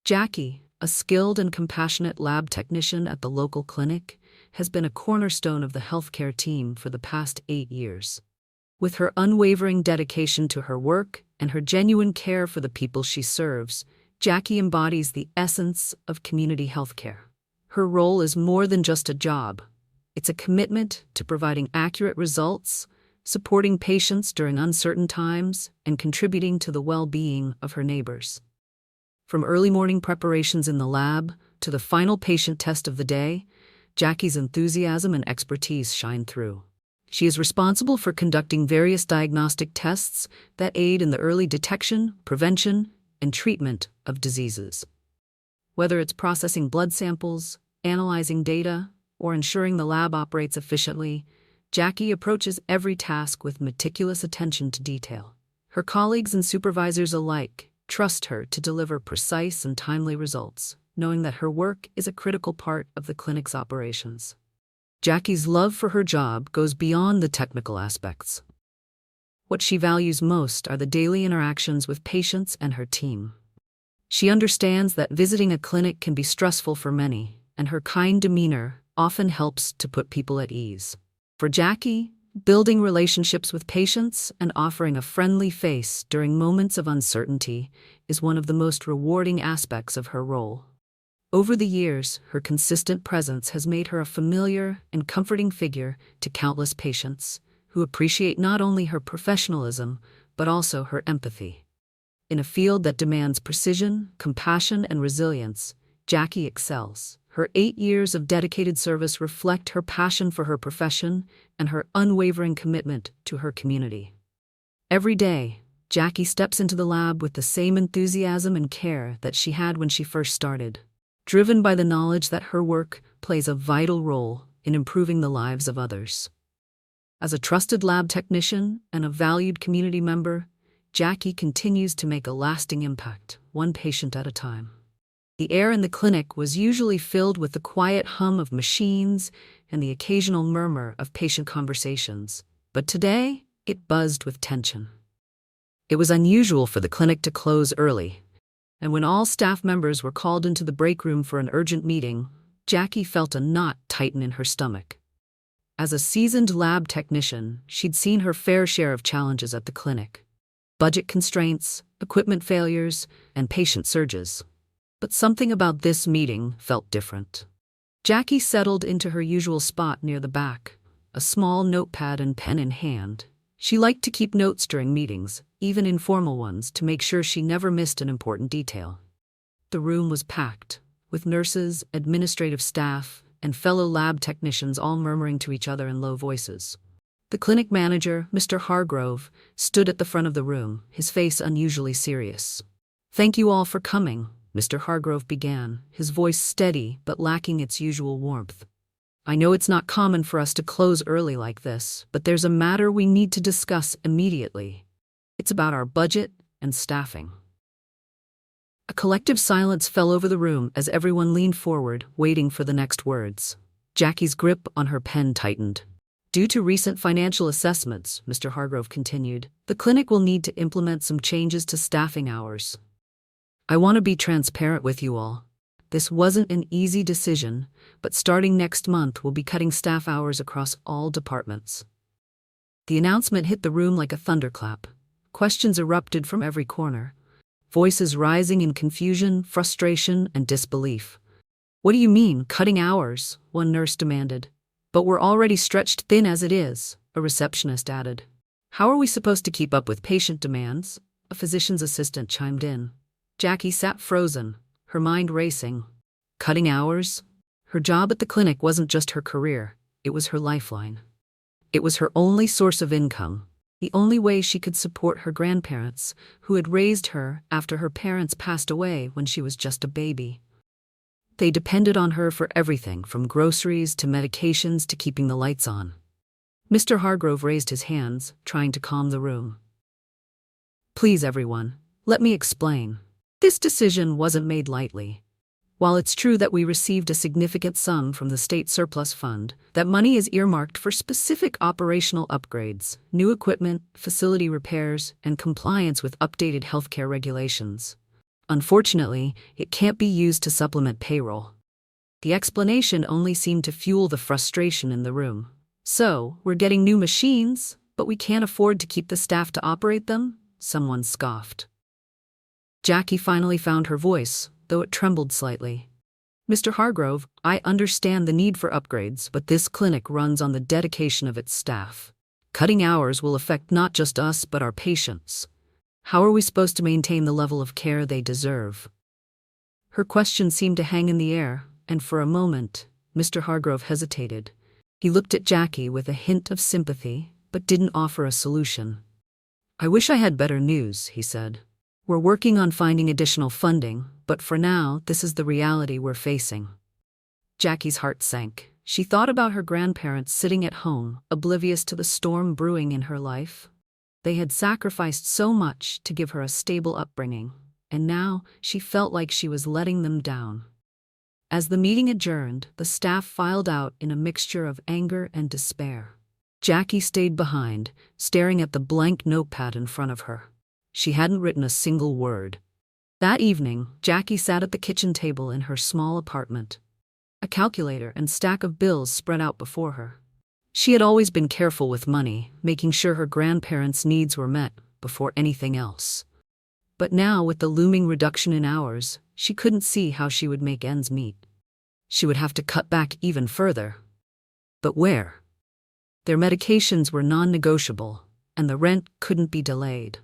Jackie, a skilled and compassionate lab technician at the local clinic, has been a cornerstone of the healthcare team for the past 8 years. With her unwavering dedication to her work and her genuine care for the people she serves, Jackie embodies the essence of community healthcare. Her role is more than just a job. It's a commitment to providing accurate results, supporting patients during uncertain times, and contributing to the well-being of her neighbors. From early morning preparations in the lab to the final patient test of the day, Jackie's enthusiasm and expertise shine through. She is responsible for conducting various diagnostic tests that aid in the early detection, prevention, and treatment of diseases. Whether it's processing blood samples, analyzing data, or ensuring the lab operates efficiently, Jackie approaches every task with meticulous attention to detail. Her colleagues and supervisors alike trust her to deliver precise and timely results, knowing that her work is a critical part of the clinic's operations. Jackie's love for her job goes beyond the technical aspects. What she values most are the daily interactions with patients and her team. She understands that visiting a clinic can be stressful for many, and her kind demeanor often helps to put people at ease. For Jackie, building relationships with patients and offering a friendly face during moments of uncertainty is one of the most rewarding aspects of her role. Over the years, her consistent presence has made her a familiar and comforting figure to countless patients who appreciate not only her professionalism, but also her empathy. In a field that demands precision, compassion, and resilience, Jackie excels. Her 8 years of dedicated service reflect her passion for her profession and her unwavering commitment to her community. Every day, Jackie steps into the lab with the same enthusiasm and care that she had when she first started, driven by the knowledge that her work plays a vital role in improving the lives of others. As a trusted lab technician and a valued community member, Jackie continues to make a lasting impact, one patient at a time. The air in the clinic was usually filled with the quiet hum of machines and the occasional murmur of patient conversations, but today it buzzed with tension. It was unusual for the clinic to close early, and when all staff members were called into the break room for an urgent meeting, Jackie felt a knot tighten in her stomach. As a seasoned lab technician, she'd seen her fair share of challenges at the clinic: budget constraints, equipment failures, and patient surges. But something about this meeting felt different. Jackie settled into her usual spot near the back, a small notepad and pen in hand. She liked to keep notes during meetings, even informal ones, to make sure she never missed an important detail. The room was packed, with nurses, administrative staff, and fellow lab technicians all murmuring to each other in low voices. The clinic manager, Mr. Hargrove, stood at the front of the room, his face unusually serious. "Thank you all for coming," Mr. Hargrove began, his voice steady but lacking its usual warmth. "I know it's not common for us to close early like this, but there's a matter we need to discuss immediately. It's about our budget and staffing." A collective silence fell over the room as everyone leaned forward, waiting for the next words. Jackie's grip on her pen tightened. "Due to recent financial assessments," Mr. Hargrove continued, "the clinic will need to implement some changes to staffing hours. I want to be transparent with you all. This wasn't an easy decision, but starting next month we'll be cutting staff hours across all departments." The announcement hit the room like a thunderclap. Questions erupted from every corner, voices rising in confusion, frustration, and disbelief. "What do you mean, cutting hours?" one nurse demanded. "But we're already stretched thin as it is," a receptionist added. "How are we supposed to keep up with patient demands?" a physician's assistant chimed in. Jackie sat frozen, her mind racing. Cutting hours? Her job at the clinic wasn't just her career, it was her lifeline. It was her only source of income, the only way she could support her grandparents, who had raised her after her parents passed away when she was just a baby. They depended on her for everything, from groceries to medications to keeping the lights on. Mr. Hargrove raised his hands, trying to calm the room. "Please, everyone, let me explain. This decision wasn't made lightly. While it's true that we received a significant sum from the state surplus fund, that money is earmarked for specific operational upgrades, new equipment, facility repairs, and compliance with updated healthcare regulations. Unfortunately, it can't be used to supplement payroll. The explanation only seemed to fuel the frustration in the room. So, we're getting new machines, but we can't afford to keep the staff to operate them? Someone scoffed. Jackie finally found her voice, though it trembled slightly. Mr. Hargrove, I understand the need for upgrades, but this clinic runs on the dedication of its staff. Cutting hours will affect not just us but our patients. How are we supposed to maintain the level of care they deserve? Her question seemed to hang in the air, and for a moment, Mr. Hargrove hesitated. He looked at Jackie with a hint of sympathy, but didn't offer a solution. I wish I had better news, he said. We're working on finding additional funding, but for now, this is the reality we're facing. Jackie's heart sank. She thought about her grandparents sitting at home, oblivious to the storm brewing in her life. They had sacrificed so much to give her a stable upbringing, and now she felt like she was letting them down. As the meeting adjourned, the staff filed out in a mixture of anger and despair. Jackie stayed behind, staring at the blank notepad in front of her. She hadn't written a single word. That evening, Jackie sat at the kitchen table in her small apartment. A calculator and stack of bills spread out before her. She had always been careful with money, making sure her grandparents' needs were met before anything else. But now, with the looming reduction in hours, she couldn't see how she would make ends meet. She would have to cut back even further. But where? Their medications were non-negotiable, and the rent couldn't be delayed.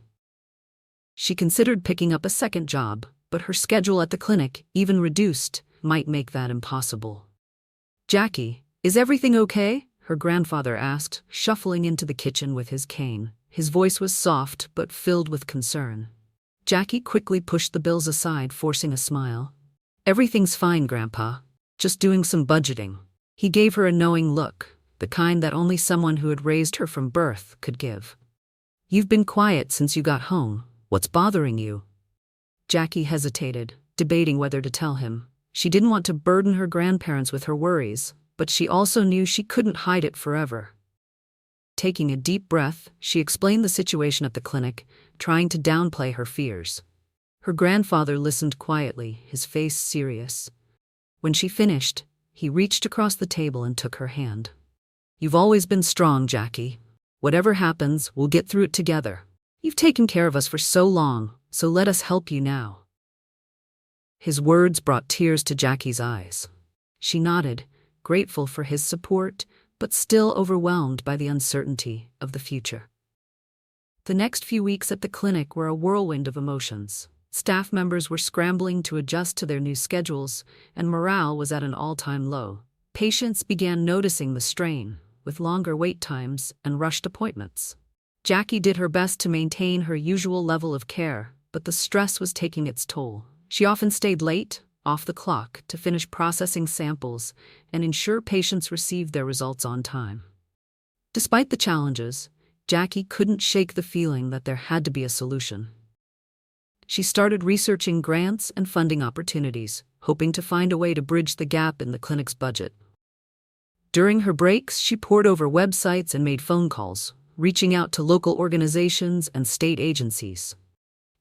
She considered picking up a second job, but her schedule at the clinic, even reduced, might make that impossible. Jackie, is everything okay? Her grandfather asked, shuffling into the kitchen with his cane. His voice was soft but filled with concern. Jackie quickly pushed the bills aside, forcing a smile. Everything's fine, Grandpa. Just doing some budgeting. He gave her a knowing look, the kind that only someone who had raised her from birth could give. You've been quiet since you got home. What's bothering you? Jackie hesitated, debating whether to tell him. She didn't want to burden her grandparents with her worries, but she also knew she couldn't hide it forever. Taking a deep breath, she explained the situation at the clinic, trying to downplay her fears. Her grandfather listened quietly, his face serious. When she finished, he reached across the table and took her hand. You've always been strong, Jackie. Whatever happens, we'll get through it together. You've taken care of us for so long, so let us help you now. His words brought tears to Jackie's eyes. She nodded, grateful for his support, but still overwhelmed by the uncertainty of the future. The next few weeks at the clinic were a whirlwind of emotions. Staff members were scrambling to adjust to their new schedules, and morale was at an all-time low. Patients began noticing the strain, with longer wait times and rushed appointments. Jackie did her best to maintain her usual level of care, but the stress was taking its toll. She often stayed late, off the clock, to finish processing samples and ensure patients received their results on time. Despite the challenges, Jackie couldn't shake the feeling that there had to be a solution. She started researching grants and funding opportunities, hoping to find a way to bridge the gap in the clinic's budget. During her breaks, she pored over websites and made phone calls, reaching out to local organizations and state agencies.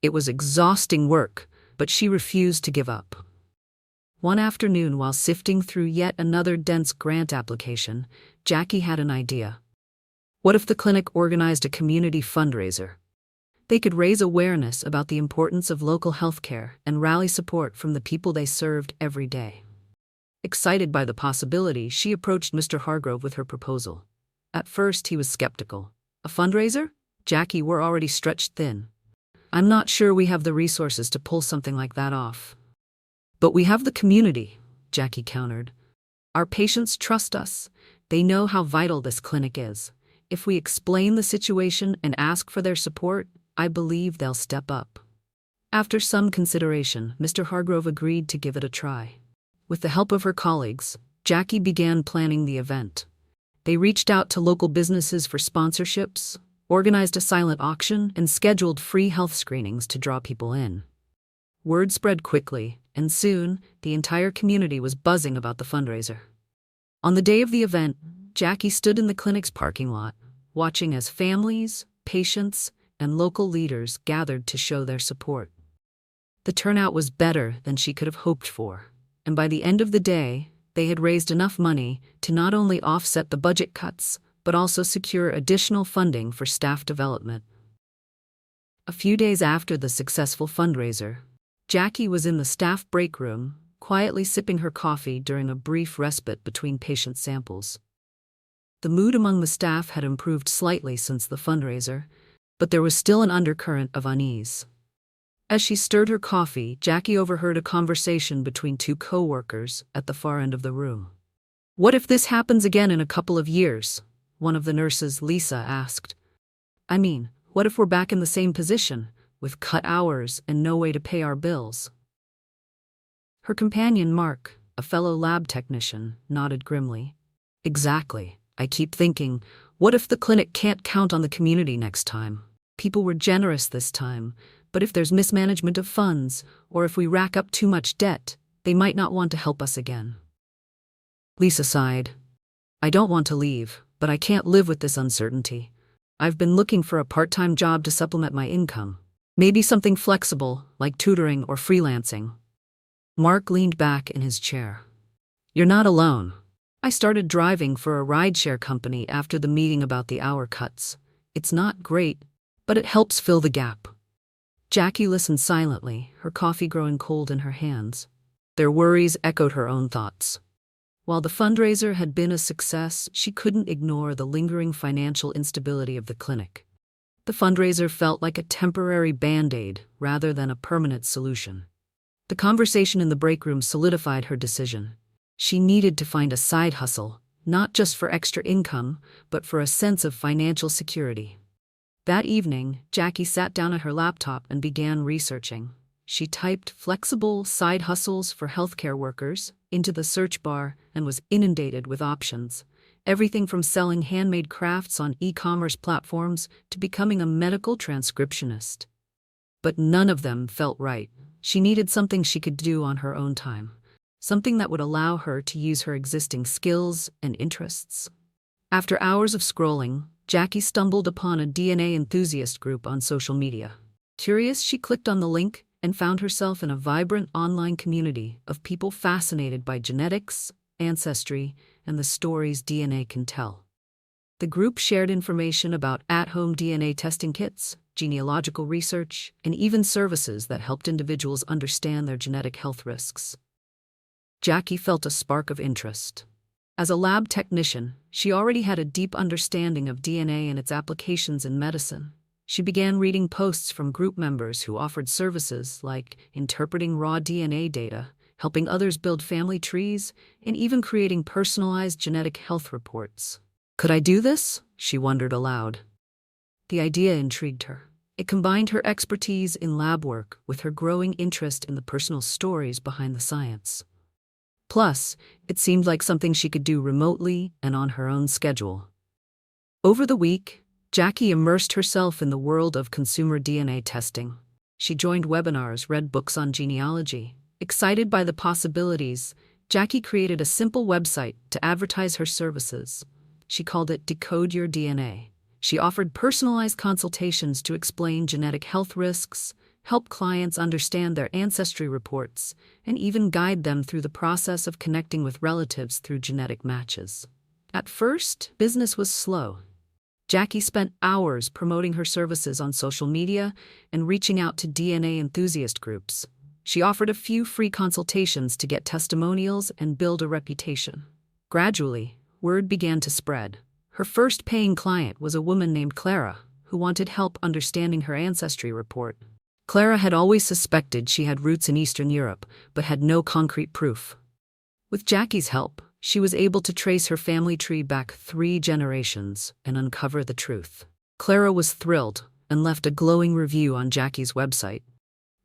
It was exhausting work, but she refused to give up. One afternoon, while sifting through yet another dense grant application, Jackie had an idea. What if the clinic organized a community fundraiser? They could raise awareness about the importance of local healthcare and rally support from the people they served every day. Excited by the possibility, she approached Mr. Hargrove with her proposal. At first, he was skeptical. A fundraiser? Jackie, we're already stretched thin. I'm not sure we have the resources to pull something like that off. But we have the community, Jackie countered. Our patients trust us. They know how vital this clinic is. If we explain the situation and ask for their support, I believe they'll step up. After some consideration, Mr. Hargrove agreed to give it a try. With the help of her colleagues, Jackie began planning the event. They reached out to local businesses for sponsorships, organized a silent auction, and scheduled free health screenings to draw people in. Word spread quickly, and soon, the entire community was buzzing about the fundraiser. On the day of the event, Jackie stood in the clinic's parking lot, watching as families, patients, and local leaders gathered to show their support. The turnout was better than she could have hoped for, and by the end of the day, they had raised enough money to not only offset the budget cuts, but also secure additional funding for staff development. A few days after the successful fundraiser, Jackie was in the staff break room, quietly sipping her coffee during a brief respite between patient samples. The mood among the staff had improved slightly since the fundraiser, but there was still an undercurrent of unease. As she stirred her coffee, Jackie overheard a conversation between two co-workers at the far end of the room. "What if this happens again in a couple of years?" one of the nurses, Lisa, asked. "I mean, what if we're back in the same position, with cut hours and no way to pay our bills?" Her companion, Mark, a fellow lab technician, nodded grimly. "Exactly. I keep thinking, what if the clinic can't count on the community next time? People were generous this time, but if there's mismanagement of funds, or if we rack up too much debt, they might not want to help us again." Lisa sighed. "I don't want to leave, but I can't live with this uncertainty. I've been looking for a part-time job to supplement my income. Maybe something flexible, like tutoring or freelancing." Mark leaned back in his chair. "You're not alone. I started driving for a rideshare company after the meeting about the hour cuts. It's not great, but it helps fill the gap." Jackie listened silently, her coffee growing cold in her hands. Their worries echoed her own thoughts. While the fundraiser had been a success, she couldn't ignore the lingering financial instability of the clinic. The fundraiser felt like a temporary band-aid rather than a permanent solution. The conversation in the break room solidified her decision. She needed to find a side hustle, not just for extra income, but for a sense of financial security. That evening, Jackie sat down at her laptop and began researching. She typed "flexible side hustles for healthcare workers" into the search bar and was inundated with options. Everything from selling handmade crafts on e-commerce platforms to becoming a medical transcriptionist. But none of them felt right. She needed something she could do on her own time. Something that would allow her to use her existing skills and interests. After hours of scrolling, Jackie stumbled upon a DNA enthusiast group on social media. Curious, she clicked on the link and found herself in a vibrant online community of people fascinated by genetics, ancestry, and the stories DNA can tell. The group shared information about at-home DNA testing kits, genealogical research, and even services that helped individuals understand their genetic health risks. Jackie felt a spark of interest. As a lab technician, she already had a deep understanding of DNA and its applications in medicine. She began reading posts from group members who offered services like interpreting raw DNA data, helping others build family trees, and even creating personalized genetic health reports. Could I do this? She wondered aloud. The idea intrigued her. It combined her expertise in lab work with her growing interest in the personal stories behind the science. Plus, it seemed like something she could do remotely and on her own schedule. Over the week, Jackie immersed herself in the world of consumer DNA testing. She joined webinars, read books on genealogy. Excited by the possibilities, Jackie created a simple website to advertise her services. She called it Decode Your DNA. She offered personalized consultations to explain genetic health risks, help clients understand their ancestry reports, and even guide them through the process of connecting with relatives through genetic matches. At first, business was slow. Jackie spent hours promoting her services on social media and reaching out to DNA enthusiast groups. She offered a few free consultations to get testimonials and build a reputation. Gradually, word began to spread. Her first paying client was a woman named Clara, who wanted help understanding her ancestry report. Clara had always suspected she had roots in Eastern Europe, but had no concrete proof. With Jackie's help, she was able to trace her family tree back 3 generations and uncover the truth. Clara was thrilled and left a glowing review on Jackie's website.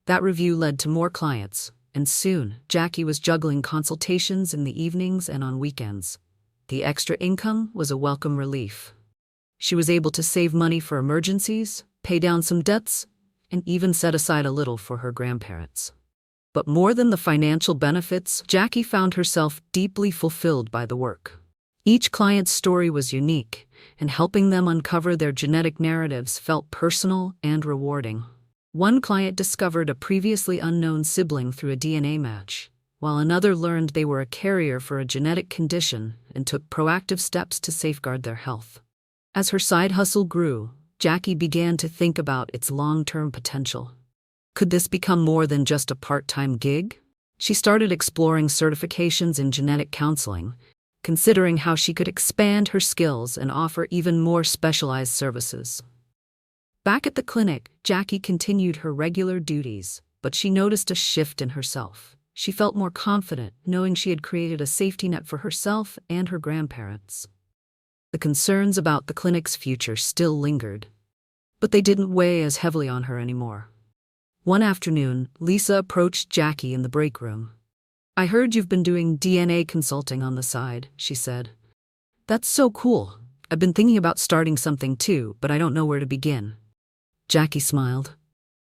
That review led to more clients, and soon, Jackie was juggling consultations in the evenings and on weekends. The extra income was a welcome relief. She was able to save money for emergencies, pay down some debts, and even set aside a little for her grandparents. But more than the financial benefits, Jackie found herself deeply fulfilled by the work. Each client's story was unique, and helping them uncover their genetic narratives felt personal and rewarding. One client discovered a previously unknown sibling through a DNA match, while another learned they were a carrier for a genetic condition and took proactive steps to safeguard their health. As her side hustle grew, Jackie began to think about its long-term potential. Could this become more than just a part-time gig? She started exploring certifications in genetic counseling, considering how she could expand her skills and offer even more specialized services. Back at the clinic, Jackie continued her regular duties, but she noticed a shift in herself. She felt more confident, knowing she had created a safety net for herself and her grandparents. The concerns about the clinic's future still lingered, but they didn't weigh as heavily on her anymore. One afternoon, Lisa approached Jackie in the break room. "I heard you've been doing DNA consulting on the side," she said. "That's so cool. I've been thinking about starting something too, but I don't know where to begin." Jackie smiled.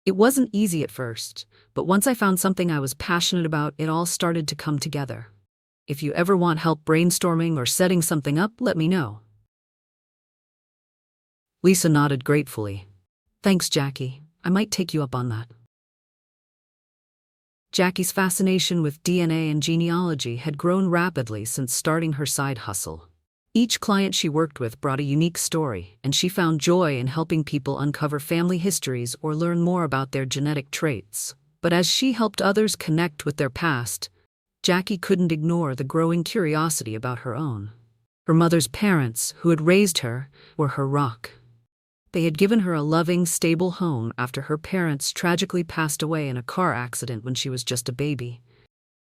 "It wasn't easy at first, but once I found something I was passionate about, it all started to come together. If you ever want help brainstorming or setting something up, let me know." Lisa nodded gratefully. "Thanks, Jackie. I might take you up on that." Jackie's fascination with DNA and genealogy had grown rapidly since starting her side hustle. Each client she worked with brought a unique story, and she found joy in helping people uncover family histories or learn more about their genetic traits. But as she helped others connect with their past, Jackie couldn't ignore the growing curiosity about her own. Her mother's parents, who had raised her, were her rock. They had given her a loving, stable home after her parents tragically passed away in a car accident when she was just a baby.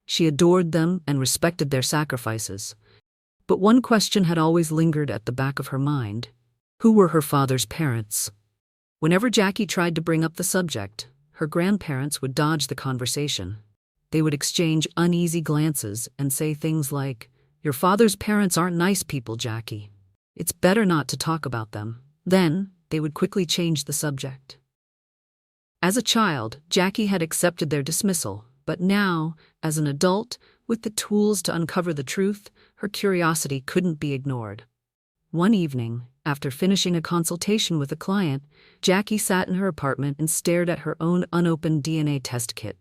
She adored them and respected their sacrifices. But one question had always lingered at the back of her mind. Who were her father's parents? Whenever Jackie tried to bring up the subject, her grandparents would dodge the conversation. They would exchange uneasy glances and say things like, "Your father's parents aren't nice people, Jackie. It's better not to talk about them." Then, they would quickly change the subject. As a child, Jackie had accepted their dismissal, but now, as an adult, with the tools to uncover the truth, her curiosity couldn't be ignored. One evening, after finishing a consultation with a client, Jackie sat in her apartment and stared at her own unopened DNA test kit.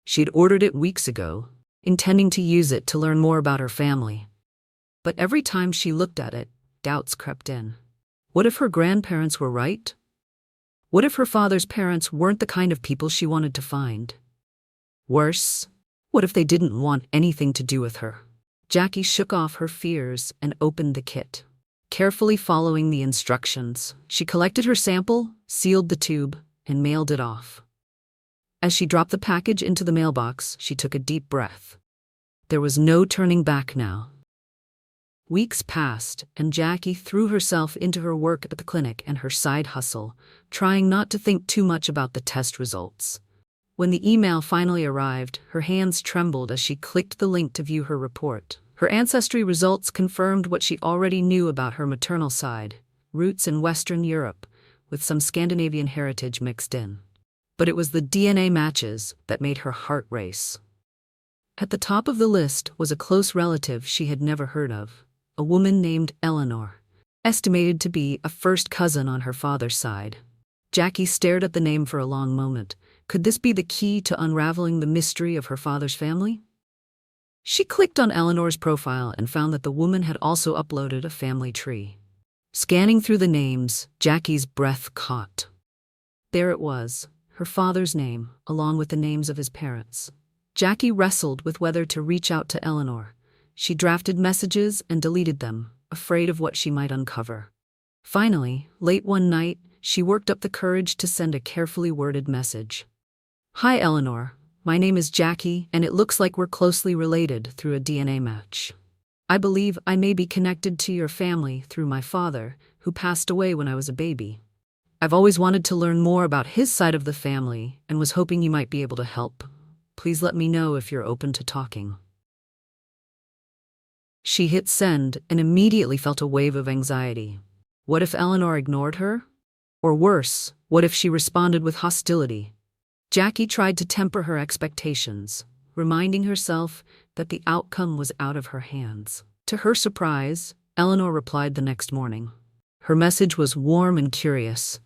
She'd ordered it weeks ago, intending to use it to learn more about her family. But every time she looked at it, doubts crept in. What if her grandparents were right? What if her father's parents weren't the kind of people she wanted to find? Worse, what if they didn't want anything to do with her? Jackie shook off her fears and opened the kit. Carefully following the instructions, she collected her sample, sealed the tube, and mailed it off. As she dropped the package into the mailbox, she took a deep breath. There was no turning back now. Weeks passed, and Jackie threw herself into her work at the clinic and her side hustle, trying not to think too much about the test results. When the email finally arrived, her hands trembled as she clicked the link to view her report. Her ancestry results confirmed what she already knew about her maternal side, roots in Western Europe, with some Scandinavian heritage mixed in. But it was the DNA matches that made her heart race. At the top of the list was a close relative she had never heard of. A woman named Eleanor, estimated to be a first cousin on her father's side. Jackie stared at the name for a long moment. Could this be the key to unraveling the mystery of her father's family? She clicked on Eleanor's profile and found that the woman had also uploaded a family tree. Scanning through the names, Jackie's breath caught. There it was, her father's name, along with the names of his parents. Jackie wrestled with whether to reach out to Eleanor. She drafted messages and deleted them, afraid of what she might uncover. Finally, late one night, she worked up the courage to send a carefully worded message. "Hi, Eleanor. My name is Jackie, and it looks like we're closely related through a DNA match. I believe I may be connected to your family through my father, who passed away when I was a baby. I've always wanted to learn more about his side of the family and was hoping you might be able to help. Please let me know if you're open to talking." She hit send and immediately felt a wave of anxiety. What if Eleanor ignored her? Or worse, what if she responded with hostility? Jackie tried to temper her expectations, reminding herself that the outcome was out of her hands. To her surprise, Eleanor replied the next morning. Her message was warm and curious.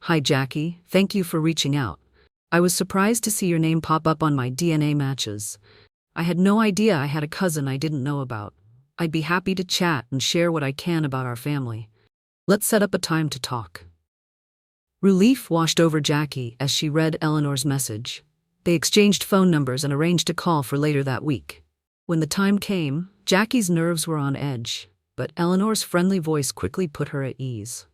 "Hi, Jackie. Thank you for reaching out. I was surprised to see your name pop up on my DNA matches. I had no idea I had a cousin I didn't know about. I'd be happy to chat and share what I can about our family. Let's set up a time to talk." Relief washed over Jackie as she read Eleanor's message. They exchanged phone numbers and arranged a call for later that week. When the time came, Jackie's nerves were on edge, but Eleanor's friendly voice quickly put her at ease.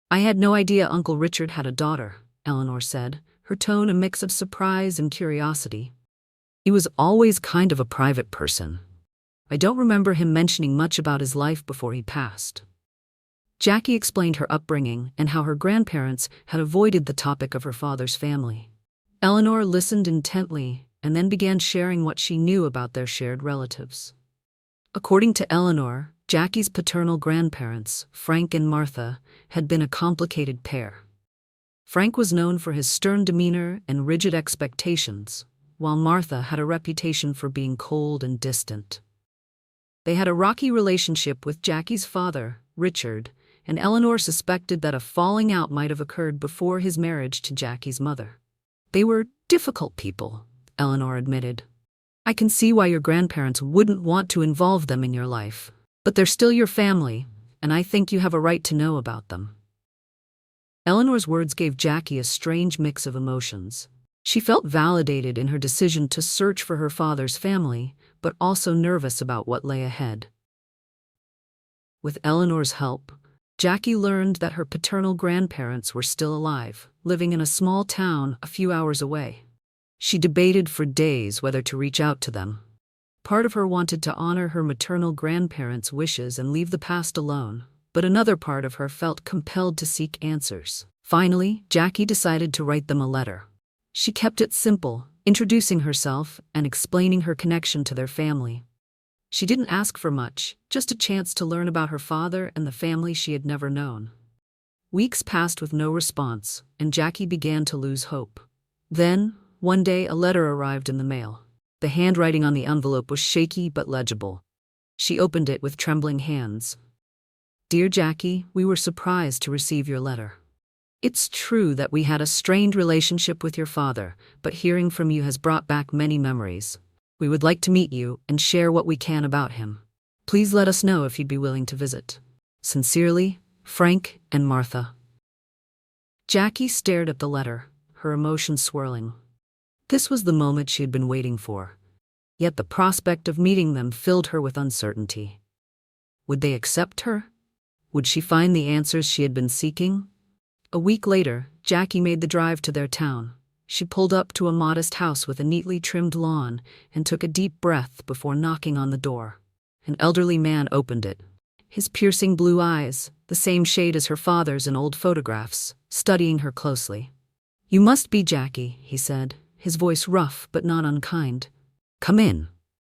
"I had no idea Uncle Richard had a daughter," Eleanor said, her tone a mix of surprise and curiosity. "He was always kind of a private person. I don't remember him mentioning much about his life before he passed." Jackie explained her upbringing and how her grandparents had avoided the topic of her father's family. Eleanor listened intently and then began sharing what she knew about their shared relatives. According to Eleanor, Jackie's paternal grandparents, Frank and Martha, had been a complicated pair. Frank was known for his stern demeanor and rigid expectations, while Martha had a reputation for being cold and distant. They had a rocky relationship with Jackie's father, Richard, and Eleanor suspected that a falling out might have occurred before his marriage to Jackie's mother. "They were difficult people," Eleanor admitted. "I can see why your grandparents wouldn't want to involve them in your life, but they're still your family, and I think you have a right to know about them." Eleanor's words gave Jackie a strange mix of emotions. She felt validated in her decision to search for her father's family, but also nervous about what lay ahead. With Eleanor's help, Jackie learned that her paternal grandparents were still alive, living in a small town a few hours away. She debated for days whether to reach out to them. Part of her wanted to honor her maternal grandparents' wishes and leave the past alone, but another part of her felt compelled to seek answers. Finally, Jackie decided to write them a letter. She kept it simple, introducing herself and explaining her connection to their family. She didn't ask for much, just a chance to learn about her father and the family she had never known. Weeks passed with no response, and Jackie began to lose hope. Then, one day, a letter arrived in the mail. The handwriting on the envelope was shaky but legible. She opened it with trembling hands. "Dear Jackie, we were surprised to receive your letter. It's true that we had a strained relationship with your father, but hearing from you has brought back many memories. We would like to meet you and share what we can about him. Please let us know if you'd be willing to visit. Sincerely, Frank and Martha." Jackie stared at the letter, her emotions swirling. This was the moment she had been waiting for. Yet the prospect of meeting them filled her with uncertainty. Would they accept her? Would she find the answers she had been seeking? A week later, Jackie made the drive to their town. She pulled up to a modest house with a neatly trimmed lawn and took a deep breath before knocking on the door. An elderly man opened it. His piercing blue eyes, the same shade as her father's in old photographs, studying her closely. "You must be Jackie," he said, his voice rough but not unkind. "Come in."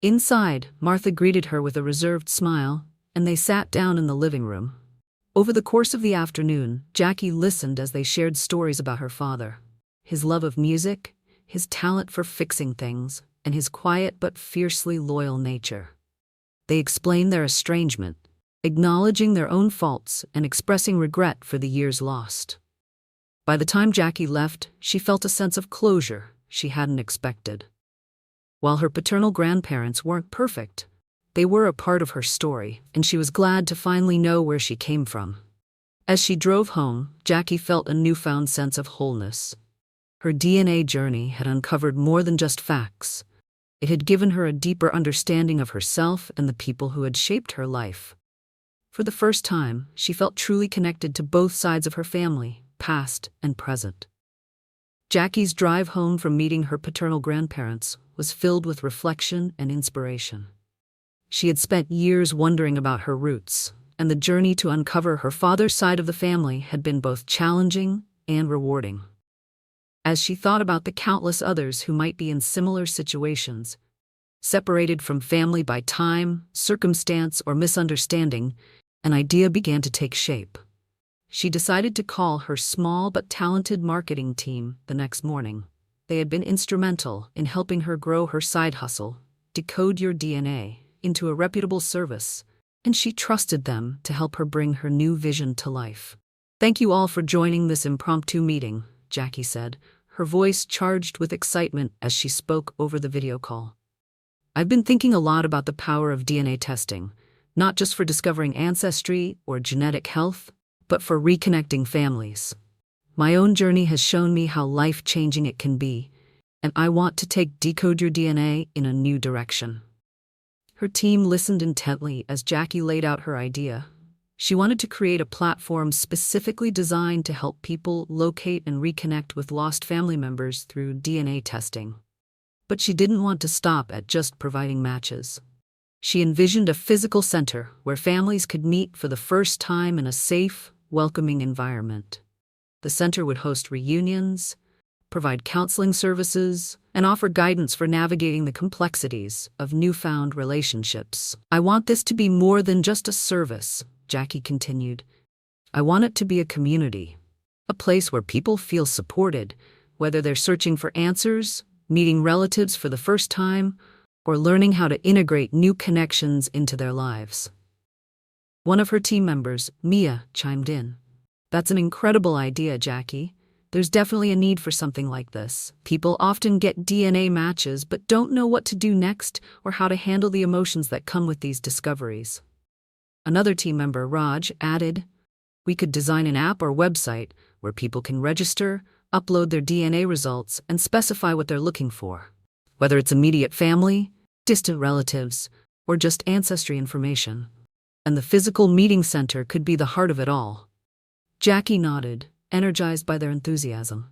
Inside, Martha greeted her with a reserved smile, and they sat down in the living room. Over the course of the afternoon, Jackie listened as they shared stories about her father. His love of music, his talent for fixing things, and his quiet but fiercely loyal nature. They explained their estrangement, acknowledging their own faults and expressing regret for the years lost. By the time Jackie left, she felt a sense of closure she hadn't expected. While her paternal grandparents weren't perfect, they were a part of her story, and she was glad to finally know where she came from. As she drove home, Jackie felt a newfound sense of wholeness. Her DNA journey had uncovered more than just facts. It had given her a deeper understanding of herself and the people who had shaped her life. For the first time, she felt truly connected to both sides of her family, past and present. Jackie's drive home from meeting her paternal grandparents was filled with reflection and inspiration. She had spent years wondering about her roots, and the journey to uncover her father's side of the family had been both challenging and rewarding. As she thought about the countless others who might be in similar situations, separated from family by time, circumstance, or misunderstanding, an idea began to take shape. She decided to call her small but talented marketing team the next morning. They had been instrumental in helping her grow her side hustle, Decode Your DNA, into a reputable service, and she trusted them to help her bring her new vision to life. "Thank you all for joining this impromptu meeting," Jackie said, her voice charged with excitement as she spoke over the video call. "I've been thinking a lot about the power of DNA testing, not just for discovering ancestry or genetic health, but for reconnecting families. My own journey has shown me how life-changing it can be, and I want to take Decode Your DNA in a new direction." Her team listened intently as Jackie laid out her idea. She wanted to create a platform specifically designed to help people locate and reconnect with lost family members through DNA testing. But she didn't want to stop at just providing matches. She envisioned a physical center where families could meet for the first time in a safe, welcoming environment. The center would host reunions, provide counseling services, and offer guidance for navigating the complexities of newfound relationships. "I want this to be more than just a service," Jackie continued. "I want it to be a community, a place where people feel supported, whether they're searching for answers, meeting relatives for the first time, or learning how to integrate new connections into their lives." One of her team members, Mia, chimed in. "That's an incredible idea, Jackie. There's definitely a need for something like this. People often get DNA matches but don't know what to do next or how to handle the emotions that come with these discoveries." Another team member, Raj, added, "We could design an app or website where people can register, upload their DNA results, and specify what they're looking for, whether it's immediate family, distant relatives, or just ancestry information. And the physical meeting center could be the heart of it all." Jackie nodded, energized by their enthusiasm.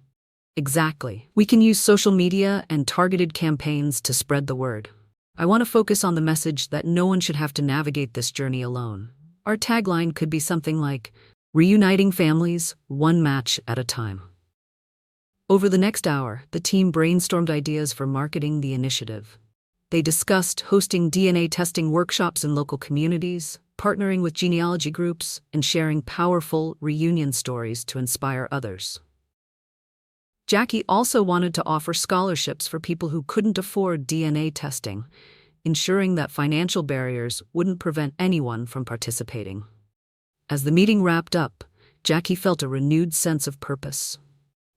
"Exactly. We can use social media and targeted campaigns to spread the word. I want to focus on the message that no one should have to navigate this journey alone. Our tagline could be something like, 'Reuniting families, one match at a time.'" Over the next hour, the team brainstormed ideas for marketing the initiative. They discussed hosting DNA testing workshops in local communities, partnering with genealogy groups, and sharing powerful reunion stories to inspire others. Jackie also wanted to offer scholarships for people who couldn't afford DNA testing, ensuring that financial barriers wouldn't prevent anyone from participating. As the meeting wrapped up, Jackie felt a renewed sense of purpose.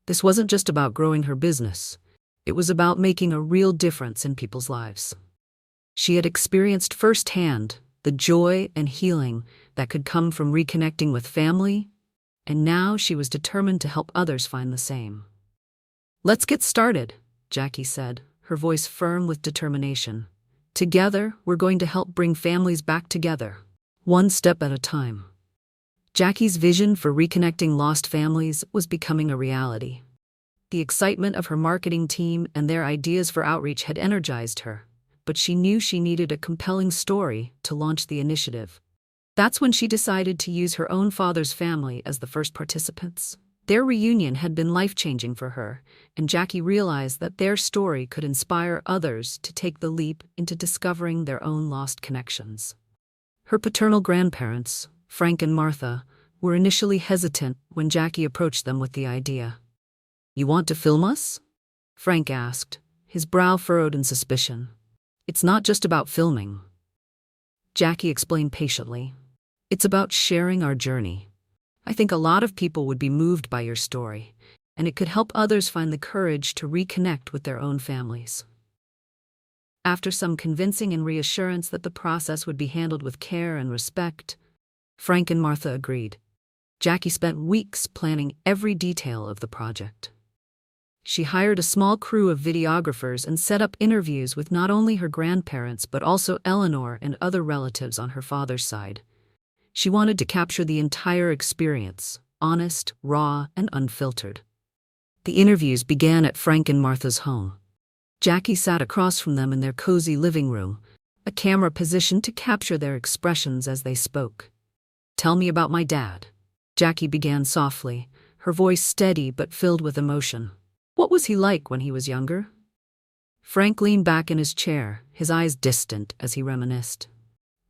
This wasn't just about growing her business. It was about making a real difference in people's lives. She had experienced firsthand the joy and healing that could come from reconnecting with family, and now she was determined to help others find the same. "Let's get started," Jackie said, her voice firm with determination. "Together, we're going to help bring families back together, one step at a time." Jackie's vision for reconnecting lost families was becoming a reality. The excitement of her marketing team and their ideas for outreach had energized her, but she knew she needed a compelling story to launch the initiative. That's when she decided to use her own father's family as the first participants. Their reunion had been life-changing for her, and Jackie realized that their story could inspire others to take the leap into discovering their own lost connections. Her paternal grandparents, Frank and Martha, were initially hesitant when Jackie approached them with the idea. "You want to film us?" Frank asked, his brow furrowed in suspicion. "It's not just about filming," Jackie explained patiently. "It's about sharing our journey. I think a lot of people would be moved by your story, and it could help others find the courage to reconnect with their own families." After some convincing and reassurance that the process would be handled with care and respect, Frank and Martha agreed. Jackie spent weeks planning every detail of the project. She hired a small crew of videographers and set up interviews with not only her grandparents but also Eleanor and other relatives on her father's side. She wanted to capture the entire experience, honest, raw, and unfiltered. The interviews began at Frank and Martha's home. Jackie sat across from them in their cozy living room, a camera positioned to capture their expressions as they spoke. "Tell me about my dad," Jackie began softly, her voice steady but filled with emotion. "What was he like when he was younger?" Frank leaned back in his chair, his eyes distant as he reminisced.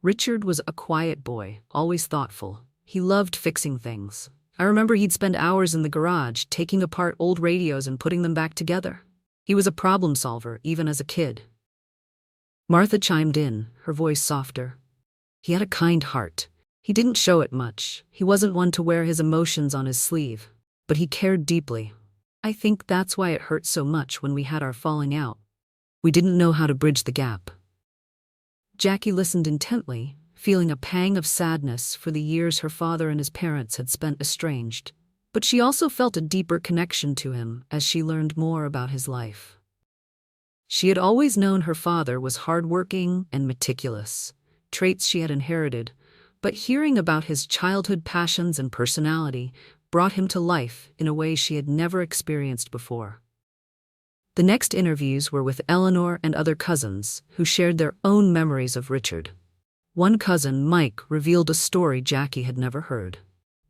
"Richard was a quiet boy, always thoughtful. He loved fixing things. I remember he'd spend hours in the garage taking apart old radios and putting them back together. He was a problem solver, even as a kid." Martha chimed in, her voice softer. "He had a kind heart. He didn't show it much. He wasn't one to wear his emotions on his sleeve, but he cared deeply. I think that's why it hurt so much when we had our falling out. We didn't know how to bridge the gap." Jackie listened intently, feeling a pang of sadness for the years her father and his parents had spent estranged. But she also felt a deeper connection to him as she learned more about his life. She had always known her father was hardworking and meticulous, traits she had inherited, but hearing about his childhood passions and personality brought him to life in a way she had never experienced before. The next interviews were with Eleanor and other cousins, who shared their own memories of Richard. One cousin, Mike, revealed a story Jackie had never heard.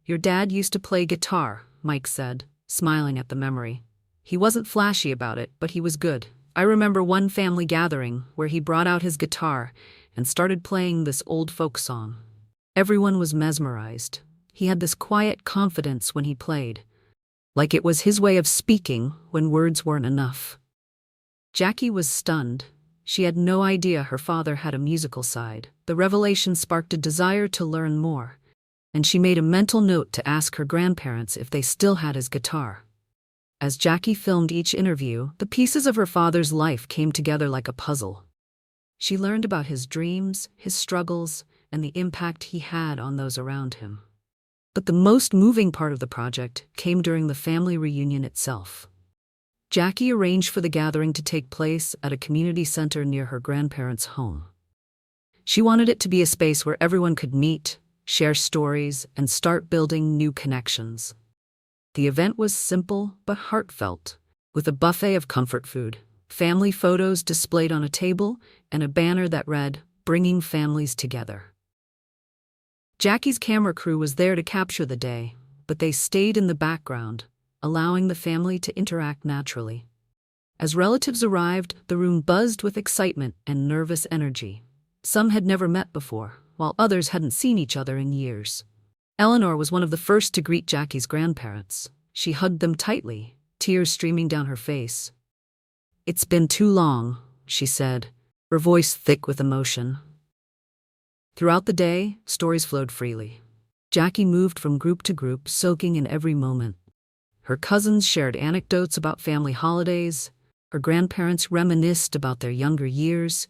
"Your dad used to play guitar," Mike said, smiling at the memory. "He wasn't flashy about it, but he was good. I remember one family gathering where he brought out his guitar and started playing this old folk song. Everyone was mesmerized. He had this quiet confidence when he played, like it was his way of speaking when words weren't enough." Jackie was stunned. She had no idea her father had a musical side. The revelation sparked a desire to learn more, and she made a mental note to ask her grandparents if they still had his guitar. As Jackie filmed each interview, the pieces of her father's life came together like a puzzle. She learned about his dreams, his struggles, and the impact he had on those around him. But the most moving part of the project came during the family reunion itself. Jackie arranged for the gathering to take place at a community center near her grandparents' home. She wanted it to be a space where everyone could meet, share stories, and start building new connections. The event was simple but heartfelt, with a buffet of comfort food, family photos displayed on a table, and a banner that read, "Bringing Families Together." Jackie's camera crew was there to capture the day, but they stayed in the background, allowing the family to interact naturally. As relatives arrived, the room buzzed with excitement and nervous energy. Some had never met before, while others hadn't seen each other in years. Eleanor was one of the first to greet Jackie's grandparents. She hugged them tightly, tears streaming down her face. "It's been too long," she said, her voice thick with emotion. Throughout the day, stories flowed freely. Jackie moved from group to group, soaking in every moment. Her cousins shared anecdotes about family holidays, her grandparents reminisced about their younger years,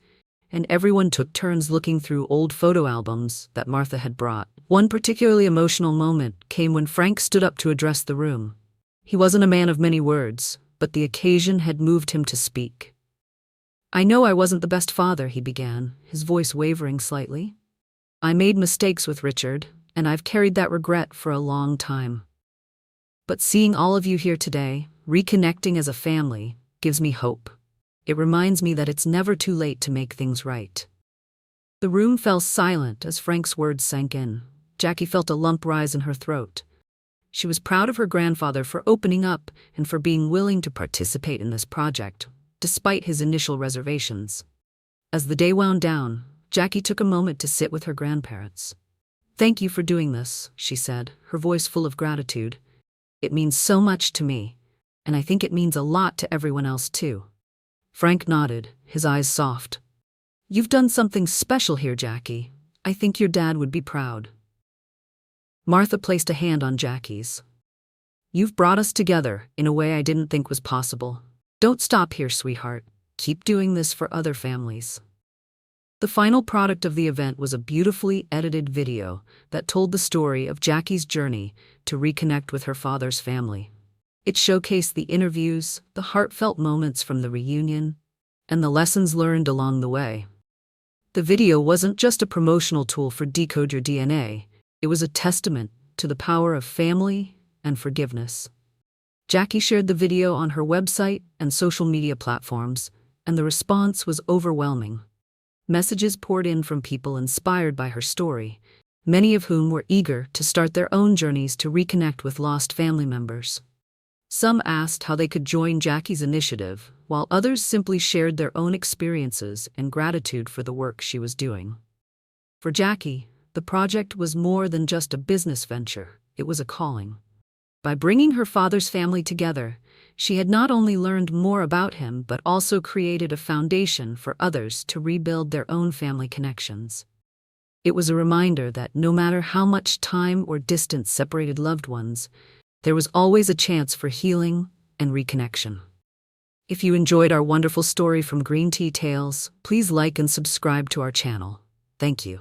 and everyone took turns looking through old photo albums that Martha had brought. One particularly emotional moment came when Frank stood up to address the room. He wasn't a man of many words, but the occasion had moved him to speak. "I know I wasn't the best father," he began, his voice wavering slightly. "I made mistakes with Richard, and I've carried that regret for a long time. But seeing all of you here today, reconnecting as a family, gives me hope. It reminds me that it's never too late to make things right." The room fell silent as Frank's words sank in. Jackie felt a lump rise in her throat. She was proud of her grandfather for opening up and for being willing to participate in this project, despite his initial reservations. As the day wound down, Jackie took a moment to sit with her grandparents. "Thank you for doing this," she said, her voice full of gratitude. "It means so much to me, and I think it means a lot to everyone else too." Frank nodded, his eyes soft. "You've done something special here, Jackie. I think your dad would be proud." Martha placed a hand on Jackie's. "You've brought us together in a way I didn't think was possible. Don't stop here, sweetheart. Keep doing this for other families." The final product of the event was a beautifully edited video that told the story of Jackie's journey to reconnect with her father's family. It showcased the interviews, the heartfelt moments from the reunion, and the lessons learned along the way. The video wasn't just a promotional tool for Decode Your DNA, it was a testament to the power of family and forgiveness. Jackie shared the video on her website and social media platforms, and the response was overwhelming. Messages poured in from people inspired by her story, many of whom were eager to start their own journeys to reconnect with lost family members. Some asked how they could join Jackie's initiative, while others simply shared their own experiences and gratitude for the work she was doing. For Jackie, the project was more than just a business venture, it was a calling. By bringing her father's family together, she had not only learned more about him but also created a foundation for others to rebuild their own family connections. It was a reminder that no matter how much time or distance separated loved ones, there was always a chance for healing and reconnection. If you enjoyed our wonderful story from Green Tea Tales, please like and subscribe to our channel. Thank you.